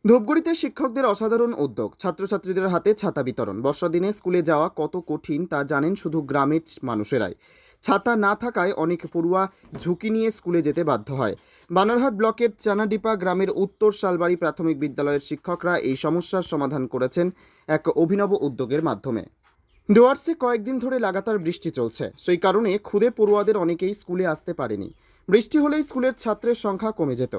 ধূপগুড়িতে শিক্ষকদের অসাধারণ উদ্যোগ, ছাত্রছাত্রীদের হাতে ছাতা বিতরণ। বর্ষা দিনে স্কুলে যাওয়া কত কঠিন তা জানেন শুধু গ্রামের মানুষেরাই। ছাতা না থাকায় অনেক পড়ুয়া ঝুঁকি নিয়ে স্কুলে যেতে বাধ্য হয়। বানারহাট ব্লকের চানাডিপা গ্রামের উত্তর শালবাড়ি প্রাথমিক বিদ্যালয়ের শিক্ষকরা এই সমস্যার সমাধান করেছেন এক অভিনব উদ্যোগের মাধ্যমে। ডুয়ার্সে কয়েকদিন ধরে লাগাতার বৃষ্টি চলছে, সেই কারণে ক্ষুদে পড়ুয়াদের অনেকেই স্কুলে আসতে পারেনি। বৃষ্টি হলেই স্কুলের ছাত্রের সংখ্যা কমে যেত।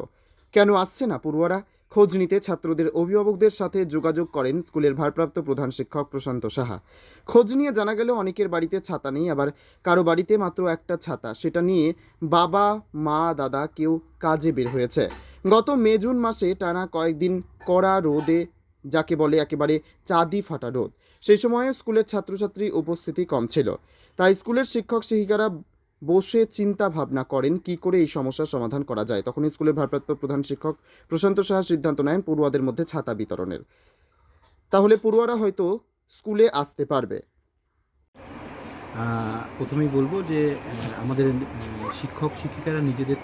কেন আসছে না পড়ুয়ারা? খোঁজ নিতে ছাত্রদের অভিভাবকদের সাথে যোগাযোগ করেন স্কুলের ভারপ্রাপ্ত প্রধান শিক্ষক প্রশান্ত সাহা। খোঁজ নিয়ে জানা গেল অনেকের বাড়িতে ছাতা নেই, আবার কারো বাড়িতে মাত্র একটা ছাতা, সেটা নিয়ে বাবা মা দাদা কেউ কাজে বের হয়েছে। গত মে জুন মাসে টানা কয়েকদিন কড়া রোদে, যাকে বলে একেবারে চাঁদি ফাটা রোদ, সেই সময়ে স্কুলের ছাত্রছাত্রী উপস্থিতি কম ছিল। তাই স্কুলের শিক্ষক শিক্ষিকারা বসে চিন্তা ভাবনা করেন কি করে এই সমস্যার সমাধান করা যায়। তখন স্কুলের ভারপ্রাপ্ত প্রধান শিক্ষক প্রশান্ত সাহা সিদ্ধান্ত নেন পড়ুয়াদের মধ্যে ছাতা বিতরণের। তাহলে পড়ুয়ারা হয়তো স্কুলে আসতে পারবে। প্রথমেই বলবো যে আমাদের শিক্ষক শিক্ষিকারা নিজেদের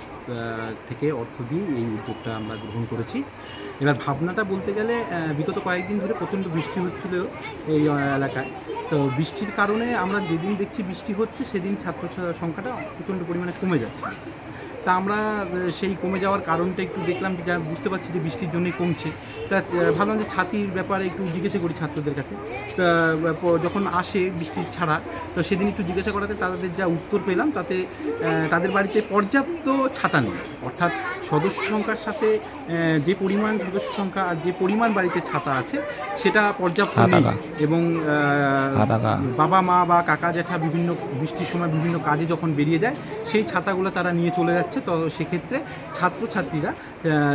থেকে অর্থ দিয়ে এই উদ্যোগটা আমরা গ্রহণ করেছি। এবার ভাবনাটা বলতে গেলে বিগত কয়েকদিন ধরে প্রচণ্ড বৃষ্টি হচ্ছিল এই এলাকায়। তো বৃষ্টির কারণে আমরা যেদিন দেখছি বৃষ্টি হচ্ছে সেদিন ছাত্র সংখ্যাটা প্রচণ্ড পরিমাণে কমে যাচ্ছে। তা আমরা সেই কমে যাওয়ার কারণটা একটু দেখলাম, যে যা বুঝতে পারছি যে বৃষ্টির জন্যই কমছে। তা ভাবলাম যে ছাতির ব্যাপারে একটু জিজ্ঞাসা করি ছাত্রদের কাছে। তা যখন আসে বৃষ্টি ছাড়া, তো সেদিন একটু জিজ্ঞাসা করাতে তাদের যা উত্তর পেলাম তাতে তাদের বাড়িতে পর্যাপ্ত ছাতা নেই। অর্থাৎ সদস্য সংখ্যার সাথে যে পরিমাণ সদস্য সংখ্যা আর যে পরিমাণ বাড়িতে ছাতা আছে সেটা পর্যাপ্ত নেই। এবং বাবা মা বা কাকা জ্যাঠা বিভিন্ন বৃষ্টির সময় বিভিন্ন কাজে যখন বেরিয়ে যায় সেই ছাতাগুলো তারা নিয়ে চলে যাচ্ছে। তো সেক্ষেত্রে ছাত্রছাত্রীরা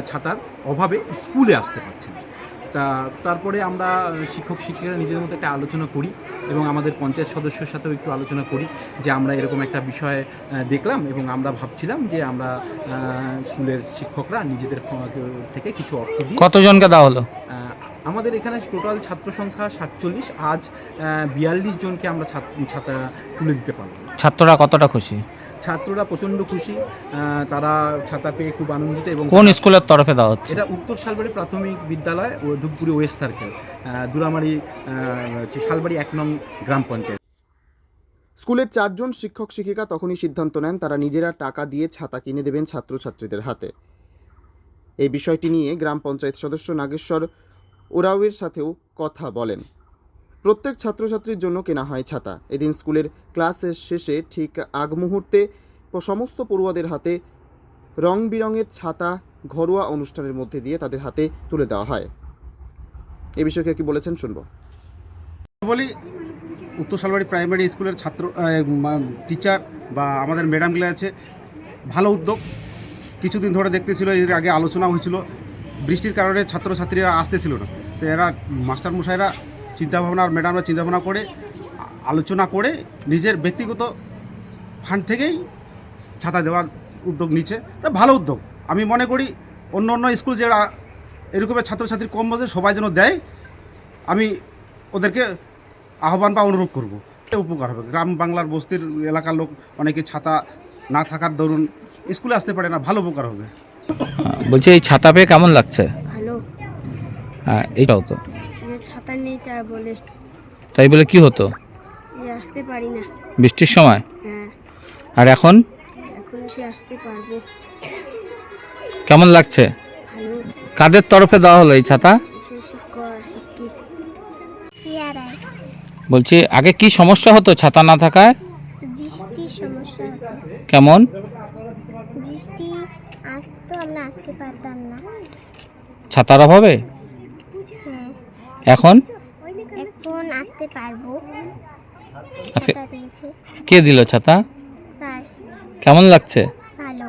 ছাতার অভাবে স্কুলে আসতে পারছে না। তারপরে আমরা শিক্ষক শিক্ষিকারা নিজেদের মধ্যে একটা আলোচনা করি এবং আমাদের পঞ্চায়েত সদস্যের সাথেও একটু আলোচনা করি যে আমরা এরকম একটা বিষয় দেখলাম এবং আমরা ভাবছিলাম যে আমরা স্কুলের শিক্ষকরা নিজেদের থেকে কিছু অর্থ দিই। কতজনকে দেওয়া হলো? আমাদের এখানে টোটাল ছাত্র সংখ্যা 47। আজ 42 জনকে আমরা ছাতা তুলে দিতে পারলাম। ছাত্ররা কতটা খুশি? ছাত্ররা প্রচণ্ড খুশি, তারা ছাতা পেয়ে খুব আনন্দিত। এবং কোন স্কুলের তরফে দেওয়া হচ্ছে? এটা উত্তর শালবাড়ি প্রাথমিক বিদ্যালয় ও ধূপগুড়ি ওয়েস্ট সার্কেল, দুরামারি শালবাড়ি 1 নং গ্রাম পঞ্চায়েত। স্কুলের 4 জন শিক্ষক শিক্ষিকা তখনই সিদ্ধান্ত নেন তারা নিজেরা টাকা দিয়ে ছাতা কিনে দেবেন ছাত্রছাত্রীদের হাতে। এই বিষয়টি নিয়ে গ্রাম পঞ্চায়েত সদস্য নাগেশ্বর ওরাওয়ের সাথেও কথা বলেন। প্রত্যেক ছাত্রছাত্রীর জন্য কেনা হয় ছাতা। এদিন স্কুলের ক্লাসের শেষে ঠিক আগ মুহূর্তে সমস্ত পড়ুয়াদের হাতে রং বিরঙের ছাতা ঘরোয়া অনুষ্ঠানের মধ্যে দিয়ে তাদের হাতে তুলে দেওয়া হয়। এ বিষয়ে কি বলেছেন শুনবো। বলি, উত্তর শালবাড়ি প্রাইমারি স্কুলের ছাত্র টিচার বা আমাদের ম্যাডামগুলো আছে, ভালো উদ্যোগ। কিছুদিন ধরে দেখতেছিল, এর আগে আলোচনা হয়েছিল, বৃষ্টির কারণে ছাত্রছাত্রীরা আসতেছিল না। তো এরা মাস্টারমশাইরা চিন্তাভাবনা, ম্যাডামরা চিন্তাভাবনা করে আলোচনা করে নিজের ব্যক্তিগত ফান্ড থেকেই ছাতা দেওয়ার উদ্যোগ নিচ্ছে। এটা ভালো উদ্যোগ। আমি মনে করি অন্য অন্য স্কুল যারা এরকমের ছাত্রছাত্রী কম বয়সে সবাই যেন দেয়, আমি ওদেরকে আহ্বান বা অনুরোধ করব। উপকার হবে। গ্রাম বাংলার বস্তির এলাকার লোক অনেকে ছাতা না থাকার দরুন স্কুলে আসতে পারে না, ভালো উপকার হবে। বলছি এই ছাতা পেয়ে কেমন লাগছে? ভালো। হ্যাঁ, এইটাও তো যে ছাতা নেই তাই বলে কি হতো? যে আসতে পারি না বৃষ্টির সময়। হ্যাঁ, আর এখন সে আসতে পারবো। কেমন লাগছে? ভালো। কাদের তরফে দেওয়া হলো এই ছাতা? সে শিক্ষক শিক্ষিক। বলছি আগে কি সমস্যা হতো ছাতা না থাকায়? বৃষ্টির সমস্যা হতো। কেমন? বৃষ্টি আসতো, আমরা আসতে পারতাম না। ছাতার অভাবে? হ্যাঁ, এখন এখন আসতে পারবো। আজকে ছাতা দিয়েছে কে দিল ছাতা? স্যার। কেমন লাগছে? ভালো।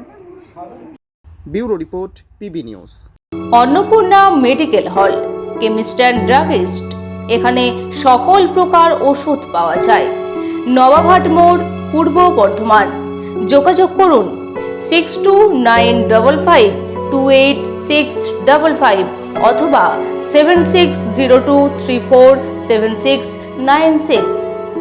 Bureau report, PB news. Annapurna medical hall, chemist and druggist. এখানে সকল প্রকার ওষুধ পাওয়া যায়। নবাবহাট মোড়, পূর্ব বর্ধমান। যোগাযোগ করুন 6295528655 অথবা 7602347696।